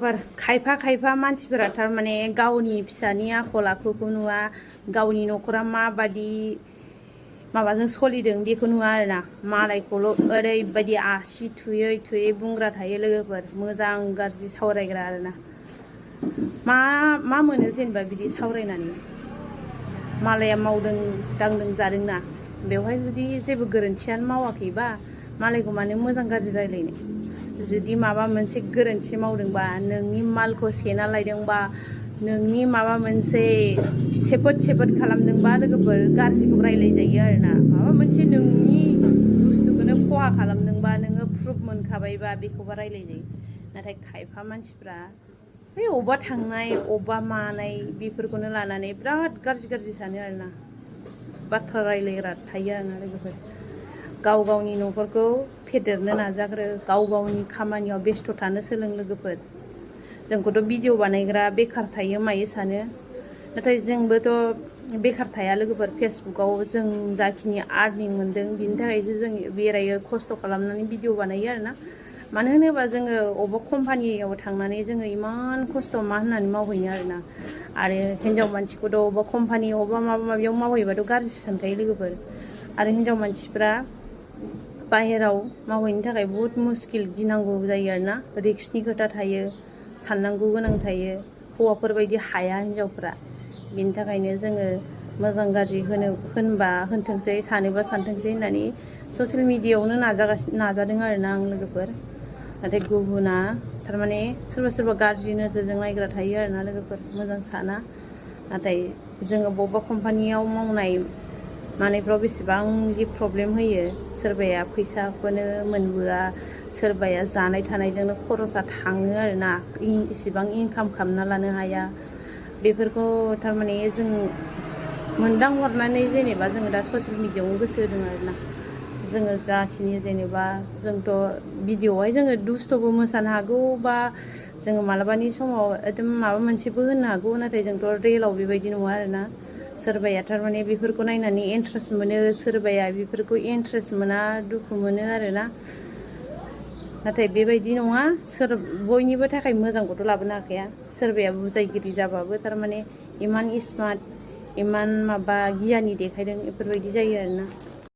लोगोफोर खायफा मानसिफोरा थारमाने गावनि फिसानि आखल आखुखौ नुवा, गावनि न'खरा माबादि माबाजों सोलिदों बेखौ नुवा आरोना, मालायखौल' ओरैबायदि आसि थुयै बुंग्रा थायो लोगोफोर, मोजां गाज्रि सावरायग्रा आरोना। मा मोनो जेनेबा बिदि सावरायनानै? मालाया मावदों दांदों जादोंना, बेवहाय जुदि जेबो गोरोन्थियानो मावाखैबा मालायखौ मानो मोजां गाज्रि रायलायनो? जुदि माबा मोनसे गोरोन्थि मावदोंबा, नोंनि मालखौ सेना लायदोंबा, नोंनि माबा मोनसे सेफोद खालामदोंबा लोगोफोर गाज्रिखौ रायलायजायो आरोना। माबा मोनसे नोंनि बुस्थुखौनो खहा खालामदोंबा, नोङो प्रुफ मोनखाबायबा बेखौबा रायलायजायो। नाथाय खायफा मानसिफ्रा बै अबेबा थांनाय अबेबा मानाय बेफोरखौनो लानानै बिराद गाज्रि सानो आरोना, बाथ्रा रायलायग्रा थायो आरोना लोगोफोर। गावनि न'खरखौ फेदेरनो नाजाग्रो, गावनि खामानियाव बेस्थ' थानो सोलों लोगोफोर। जोंखौथ' भिडिअ बानायग्रा बेखार थायो मायो सानो, नाथाय जोंबोथ' बेखार थाया लोगोफोर। फेसबुकाव जों जाखिनि आर्निं मोनदों बिनि थाखायसो जों बेरायो, खस्थ' खालामनानै भिडिअ बानायो आरोना। मानो होनोबा जोङो अबेबा कम्पानियाव थांनानै जोङो इमान खस्थ' मा होननानै मावहैनो आरोना। आरो हिनजाव मानसिखौथ' अबेबा कम्पानि अबेबा माबायाव मावहैबाथ' गाज्रिसो सानखायो लोगोफोर। आरो हिनजाव मानसिफ्रा बाहेराव मावहैनो थाखाय बुहुत मुस्किल, गिनांगौ जायो आरोना, रिक्सनि खोथा थायो, साननांगौ गोनां थायो। हौवाफोरबायदि हाया हिनजावफ्रा। बिनि थाखायनो जोङो मोजां गाज्रि होनबा होनथोंसै, सानोबा सानथोंसै होननानै ससियेल मिडियायावनो नाजादों आरोना आं लोगोफोर। नाथाय गुबुना थारमाने सोरबा गाज्रि नोजोरजों नायग्रा थायो आरोना लोगोफोर, मोजां साना। नाथाय जोङो बबेबा कम्पानियाव मावनाय मानायफ्राव बेसेबां जि प्रब्लेम होयो, सोरबाया फैसाखौनो मोनबोआ, सोरबाया जानाय थानायजोंनो खरसा थाङो आरोना, इसिबां इनकाम खालामना लानो हाया। बेफोरखौ थारमाने जों मोनदांहरनानै जेनेबा जोङो दा ससियेल मिडियायावनो गोसो होदों आरोना। जोङो जाखिनि जेनेबा जोंथ' भिडिअआवहाय जोङो दुस्थ'बो मोसानो हागौ, बा जोङो मालाबानि समाव एकदम माबा मोनसेबो होननो हागौ, नाथाय जोंथ' रियेलाव बेबायदि नङा आरोना। सोरबाया थारमाने बेफोरखौ नायनानै इन्ट्रेस्ट मोनो, सोरबाया बेफोरखौ इन्ट्रेस्ट मोना, दुखु मोनो आरोना। नाथाय बेबायदि नङा, बयनिबो थाखाय मोजांखौथ' लाबोनो हाखाया। सोरबाया बुजायगिरि जाबाबो थारमाने इमान स्मार्ट, इमान माबा गियानि देखायदों, बेफोरबायदि जायो आरोना।